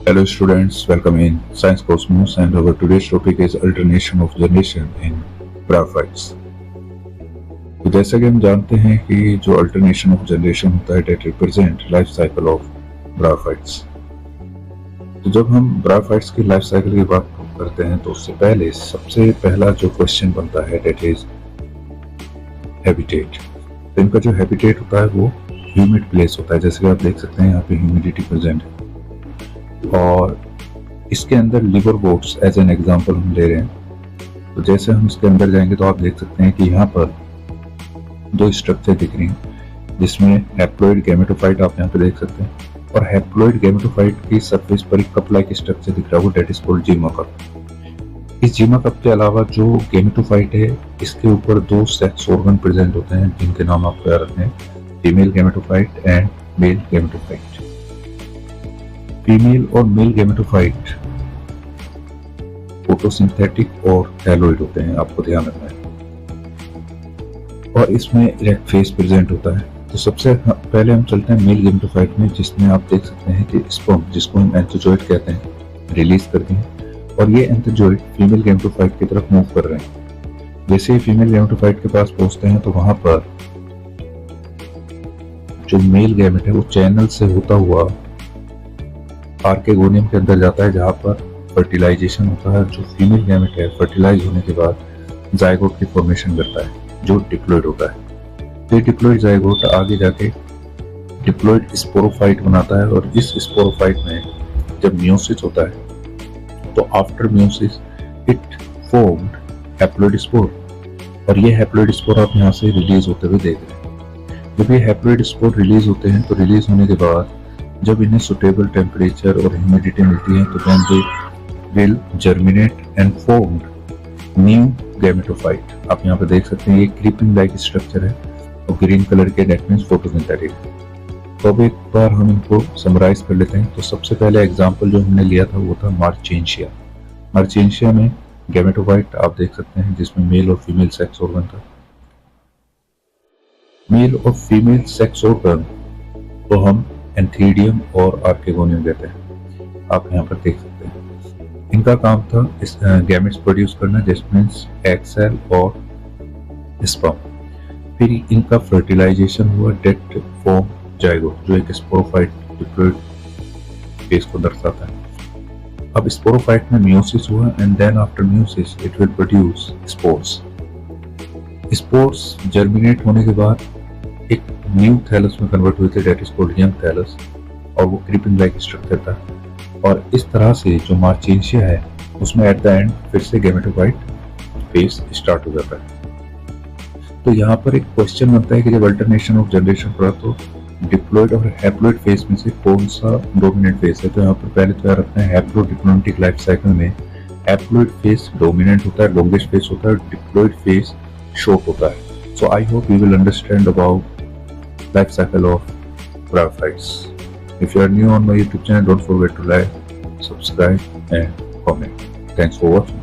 Hello students, welcome in Science Cosmos and our today's topic is alternation of generation in bryophytes. तो जैसा कि हम जानते हैं कि जो अल्टरनेशन ऑफ जनरेशन होता है that represent life cycle of bryophytes. तो जब हम ब्रायोफाइट्स की लाइफ साइकिल की बात करते हैं तो उससे पहले सबसे पहला जो क्वेश्चन बनता है डेट इज हैबिटेट। तो इनका जो हैबिटेट होता है वो ह्यूमिड प्लेस होता है, जैसे कि आप देख सकते हैं यहाँ पे ह्यूमिडिटी प्रेजेंट है और इसके अंदर liverworts as an example हम ले रहे हैं। तो जैसे हम इसके अंदर जाएंगे तो आप देख सकते हैं कि यहाँ पर दो स्ट्रक्चर दिख रही हैं जिसमें हैप्लॉइड गैमेटोफाइट आप यहाँ पे देख सकते हैं और हैप्लॉइड गैमेटोफाइट की सरफेस पर एक कप लाइक स्ट्रक्चर दिख रहा है वो डेट इज कॉल्ड जीमा कप। इस जीमा कप के अलावा जो गैमेटोफाइट है इसके ऊपर दो सेक्स ऑर्गन प्रेजेंट होते हैं जिनके नाम आपको याद रखने हैं, female gametophyte and male gametophyte. Female और मेल गैमेटोफाइट फोटोसिंथेटिक और थैलोइड होते हैं, आपको ध्यान रखना है, और इसमें इरेक्ट फेस प्रेजेंट होता है। तो सबसे पहले हम चलते हैं मेल गैमेटोफाइट में, जिसमें आप देख सकते हैं कि स्पर्म, जिसको हम एंथोजोइड कहते हैं, रिलीज करते हैं और ये एंथोजोइड फीमेल गैमेटोफाइट की तरफ मूव कर रहे हैं। जैसे ही फीमेल गैमेटोफाइट के पास पहुंचते हैं तो वहां पर जो मेल गैमेट है वो चैनल से होता हुआ आर्केगोनियम के अंदर जाता है जहां पर फर्टिलाइजेशन होता है। जो फीमेल गैमेट है फर्टिलाइज होने के बाद जाइगोट की फॉर्मेशन करता है जो डिप्लॉइड होता है। ये डिप्लॉइड जाइगोट आगे जाके डिप्लॉइड स्पोरोफाइट बनाता है और इस स्पोरोफाइट में जब मियोसिस होता है तो after meiosis it formed haploid spore और ये हैप्लॉइड स्पोर आप यहाँ से रिलीज होते हुए देख रहे हैं। जब ये हैप्लॉइड स्पोर रिलीज होते हैं तो रिलीज होने के बाद जब इन्हें सुटेबल टेम्परेचर और ह्यूमिडिटी मिलती है तो then they will germinate and formed new gametophyte. आप यहाँ पे देख सकते हैं ये क्रीपिंग लाइक स्ट्रक्चर है और ग्रीन कलर के डेट मींस फोटोसिंथेटिक। तो अब एक बार हम इनको समराइज कर लेते हैं। तो सबसे पहले एग्जांपल जो हमने लिया था वो था मार्चेंशिया। मार्चेंशिया में गैमेटोफाइट आप देख सकते हैं जिसमें मेल और फीमेल सेक्स ऑर्गन था। मेल और फीमेल सेक्स ऑर्गन तो हम एंथीडियम और आर्केगोनियम कहते हैं, आप यहाँ पर देख सकते हैं। इनका काम था इस गैमेट्स प्रोड्यूस करना, जिसमें एग सेल और स्पर्म। फिर इनका फर्टिलाइजेशन हुआ, डेट फॉर्म जाइगोट जो एक स्पोरोफाइट डिप्लॉइड फेस को दर्शाता है। अब स्पोरोफाइट में मियोसिस हुआ and then after meiosis it will produce spores. Spores germinate होने के बाद एक न्यू थैलस में कन्वर्ट हुए थे that is called young thallus और वो क्रीपिंग लाइक स्ट्रक्चर था। और इस तरह से जो मार्चेंशिया है उसमें एट द एंड फिर से गैमेटोफाइट फेस स्टार्ट हो जाता है। तो यहाँ पर एक क्वेश्चन बनता है कि जब अल्टरनेशन ऑफ जनरेशन पड़ा तो डिप्लॉइड और हैप्लॉइड फेस में से कौन सा डोमिनेंट फेस है। तो यहाँ पर पहले तो याद रखना है हैप्लोडिप्लॉइडिक लाइफ साइकिल में हैप्लॉइड फेस डोमिनेंट होता है, लॉन्गेस्ट फेस होता है, डिप्लॉइड फेस शॉर्ट होता है। So I hope you will understand about life cycle of bryophytes. If you are new on my YouTube channel, don't forget to like, subscribe and comment. Thanks for watching.